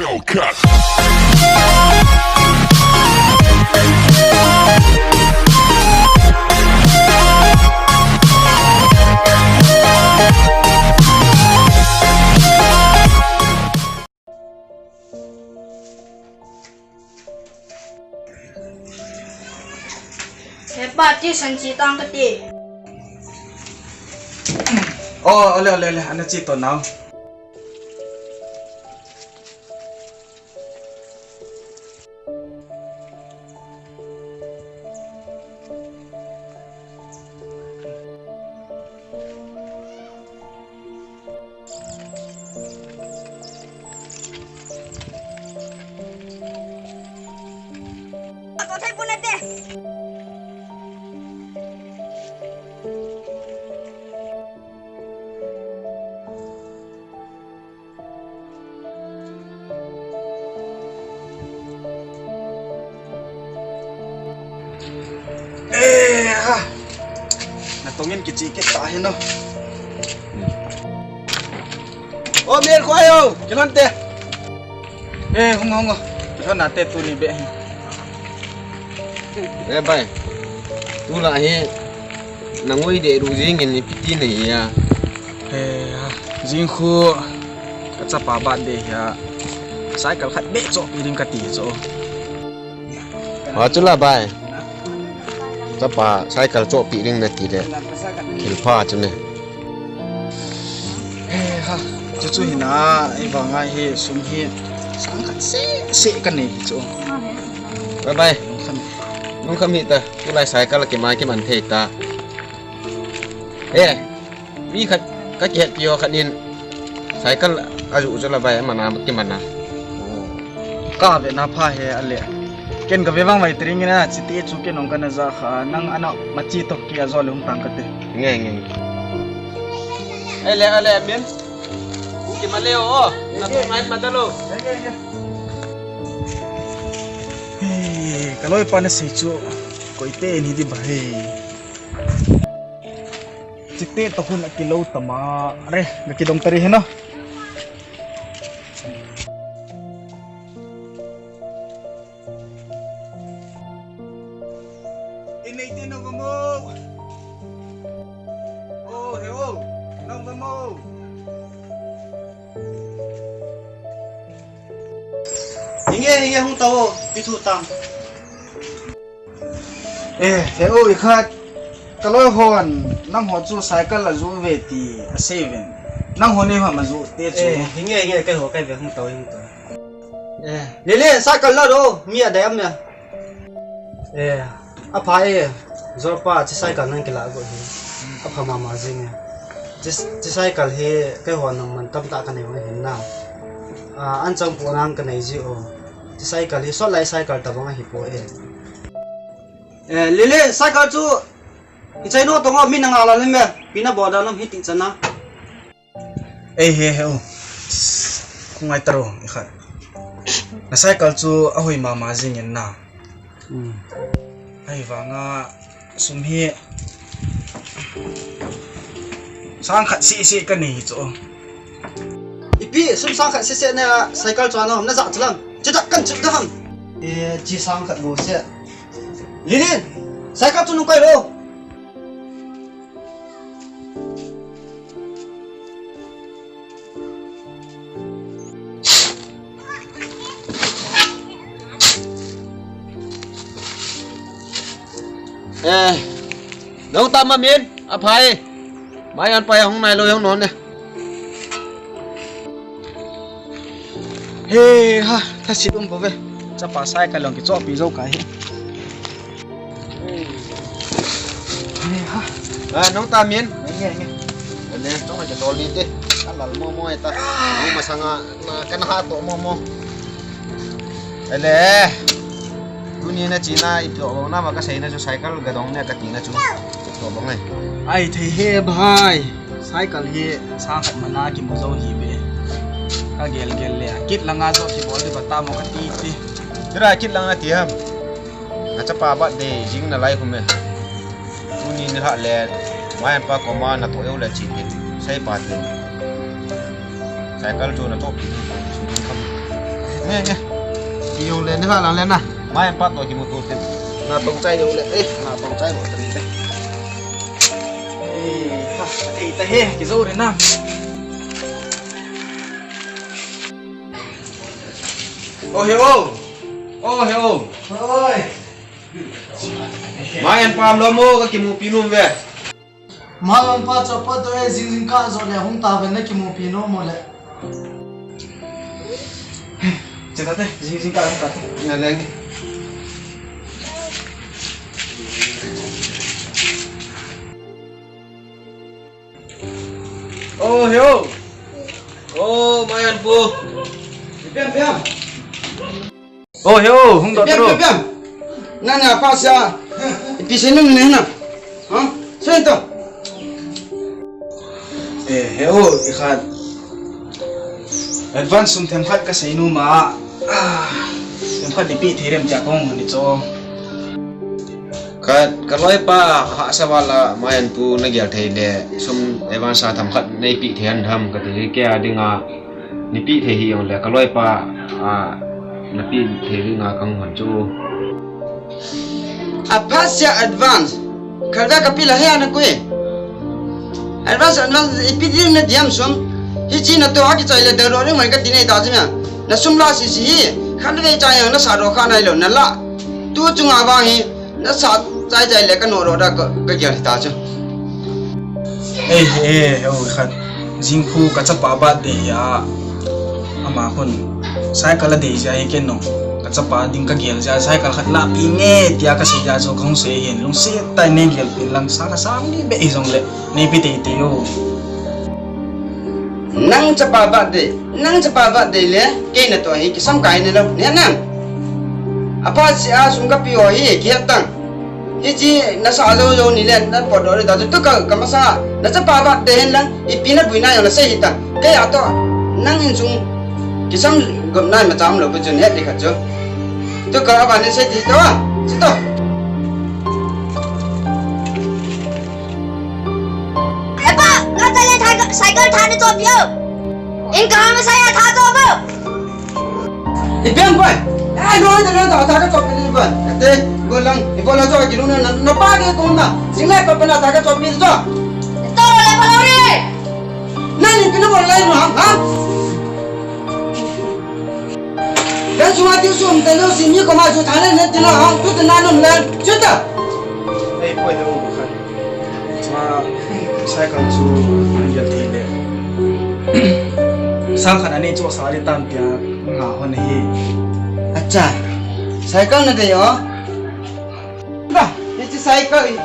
Hellcat. Hebat je sanci tang keti. Oh, oleh, anak cito now. Kau saya pun ada. Natungin kicikit tayo no. Oh, mir ko ayo. Kilon te. Hungo. Kilon nate tu ni be. Bay, tu lah he, nangoi de rujing ini piti ni ya. Jingku kaca pabat deh ya. Saya kalau kat be so piring kati so. Oh tu lah bay, tapa saya kalau cok piring nanti deh, kilpa tu ni. Cucu hina, ibanga he sumhi, sangkat se kan ni so. Bay, nung kami ta, tu lah saya kalau kemana keman hei ta. Mi kat kiat pio kat nin, saya kalau aju tu lah bay mana kemana. Ka be na pha he ale. Ken ka bebang mai tring na chiti chu ken ong kana za kha nang ana machi to ki azol hum tang kate. Nge. Ale min. Kimaleo oh, nato mai madalo. Kalau ipan si chu ko ite ni di bahe. Chiti to hun kilo tama are gakidong tari hena. Ini no gamo. Oh, heo. No gamo. Hinge hung tao pitu tang. Heo ikhat kalau hon nang ho chu cycle la zu ve ti a seven. Nang ho ne ma ma zu te chu. Hinge cái hồ cái việc hung tao. Lele sa kal la do mi ada am ya. Apa zorpa chi cycle nang kila go hi. Apa mama jing ya. Chi cycle he cái hồ nang man tam ta kan ne hin na. An chang pu nang kan nei ji o. Chi cycle hi so lai cycle ta bang hi po Lele cycle chu ichai no tonga mi nang ala lemme pina boda nam hiti chana. Heo. Kungai taro ikhat. Na cycle chu ahoi mama jing en na. Ai wanga sumhi sang khat si kan ni chu. Ipi sum sang khat se na cycle chana na za chlang chita kan chu dam chi sang khat go se lilin cycle chu nu kai ro nấu tam mà miên, phải, mai ăn phải hôm nay lôi không nón nè. Tha si dum bove. Cha pa sai ka long ki cho pi zo ka hi. Nấu tam miên, Nghe. nè, trong này cho đi đi, ăn là mo ta, nấu mà sang cái nó tổ mo. Nè, tu ni na China itu na mà cái xe này cho cycle cái dòng này cái tiếng này chú, tổ bóng này. Ai thei he bhai. Cycle hi sang khat mana ki mo zo hi be. Ka gel le kit langa zo ki bol di bata mo ka ti. Kira kit lang na tiam. Acha pa ba de jing na lai khume. Tu ni ni ha le, mai pa ko ma na to eu le chi ti. Sai pa ti. Cycle chu na to pi su kham. nghe đi vô lên nữa là lên nè mai em bắt tôi chỉ một tuần tiền là tông chay vô lên ấy là tông chay một tuần đấy Ê, ta he, cái dâu đấy nam. ô hiểu không Ôi, mai em pam lo mô cái kim một pin về malam pa cepat tu zing ka zo le hung ta ben ki mo pino mo le. Cepat deh, sing ka ka. nhà lên ô hiểu ô mai em phu Piam piam. Oh, hiểu, không đọc đâu. Piam. Nana pa sia. Pisenung ne na. Ha? Sen to. Hiểu, ikhat. Advance sum them khat ka sai nu ma. Them khat dipi therem ja kong ni cho. cái lối pa hạ sa wala mai em phu na gyal thei le sum evan sa tham khat nei pi thian tham ka te kya dinga ni pi thei hi on le cái lối pa na pi thei dinga kang han chu Apasia advance. Kalda kapila he ana koi. Advance ipidin na diam sum. Hi na to aki chaile de ro mai ka dinai da jima. Na sum la si khan de chai yang na sa ro kha nai lo na la. Tu chunga ba hi na sa chai le ka no ro da ka gyal ta chu. Hiểu, ikhat. Jing khu ka cha pa ba de ya. Ama kon sai kala de ja hi ken no. Chapa ding ka gel ja sai kal khat la pi nge tia ka si ja so khong se hin lung se tai ne gel pin lang sa ka sang ni be jong le nei pi te yo Nang chapa ba de le ke na to hi ki sam kai ne lo ne nang. Apa si a sum ka pi o hi ki tang. Hi ji na sa lo ni le na po do da tu ka ma sa na chapa ba de hen lang i pi na bui na yo na se hi ta. Ke ya to nang in sum ki sam gom na ma cham lo bu jun he de kha chu. Tu ka ba ne se ti to a. Si to. Epa, kau jalan cycle thang itu biar. Ingkar masa saya thang tu apa? Ipian boy. Ai no na da ta ka chop ni ba. Te golang ibola jo ki lu na pa ke ko na. Singai pa pa na ta ka chop ni jo. Itu lepas lori. Nani pina bol lai no ha. Dan cuma tu sum te lo si ni ko ma ju thane ne ti na ha tu te na no na. Chu ta. ei poi de o khan cha sai kal chu ya the le sang khan ani cho sa ri tam pya nga hon hi Acha. Cycle na kayo. Ba, ito cycle.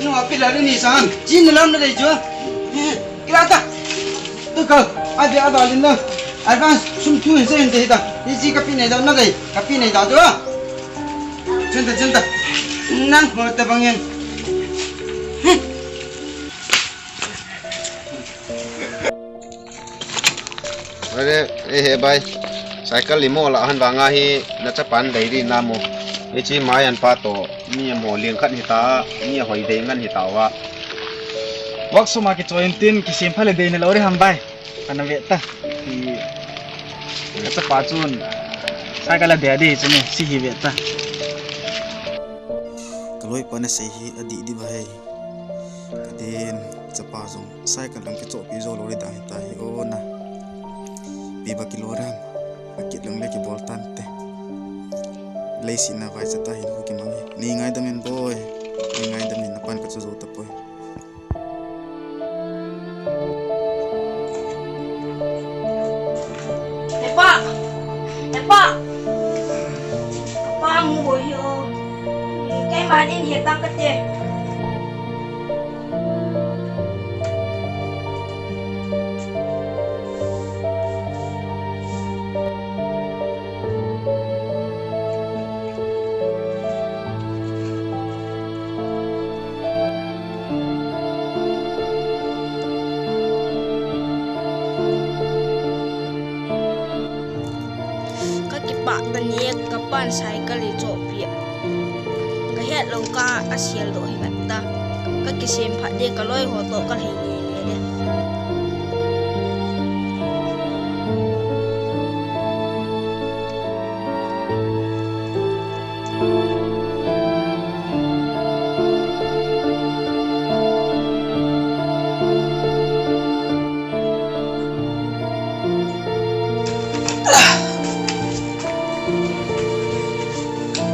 No api lari ni sang. Jin na lam na dai jo. Kila ta. Tu ka. Ade adalin na. Advance sum tu se ente ta. Isi kapi nei da na dai. Kapi nei da jo. Centa. Nang ho ta bangin. Ade he bai cycle limo la han wanga hi na chapan dai ri na mo e chi mai an pa to mi mo liang khat hi ta mi hoi de ngan hi ta wa wak so ma ki choin tin ki sim phale de ne lo ri ham bai ana ve ta ki ka cha pa chun sai kala de de chu ne si hi ve ta kaloi pana sei hi adi di bahai kadin chapa jong sai kalang ke chopi zo lori da hi ta hi o na biba kilogram akit lang le ki bol tante leisi na vai chata hi ki mangi ni ngai damen boy ni ngai damen napan ka zo ta poi Epa, apa mu boyo? Cái mà đi hiện tăng cái tiền. Bạn bên nhé các bạn sai cái lý chỗ việc cái hệ lâu ca cái xe đổi hình ta cái xem phải đi cái lối hồ tổ cái hình này đi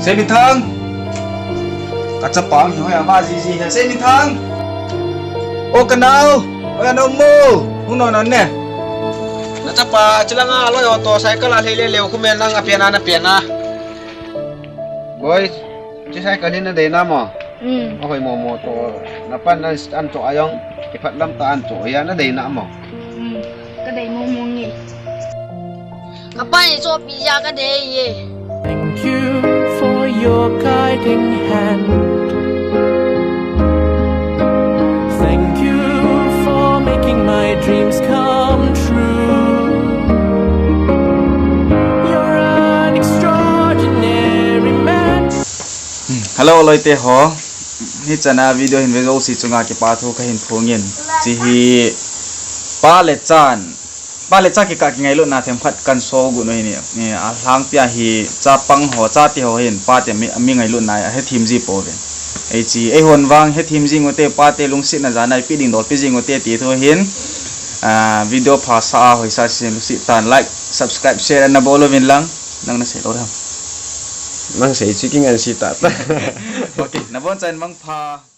Xe bình thang Cả chấp bóng hiểu hả mà gì hả xe bình thang Ô cần nào Ôi anh ông mô Không nói nón nè Nó chấp bà chứ là ngà lôi ô tô cycle là lê liều không men năng à pian à Boy chứ cycle đi nó đầy năm à Ôi mô tô nó pan ăn chỗ ai không cái phát lâm ta ăn chỗ ấy nó đầy năm à cái đấy mong nghỉ các bạn cho pizza cái đấy Thank you for your guiding hand. Thank you for making my dreams come true. You're an extraordinary man. Hello loi te ho ni chana video hin vego si chunga ke pa tho ka hin phongin chi hi pa le cha ki ka ngai lo na them khat kan so gu no ni a hlang pia hi cha pang ho cha ti ho hin pa te mi ngai lo na he thim ji po ve ei chi ei hon wang he thim ji ngote pa te lung sit na za nai pi ding dol pi ji ngote ti tho hin video pha sa hoi sa sin lu si tan like subscribe share na bolo vin lang nang na se lo ram năng sẽ chicken and sita okay na bon chan mang pha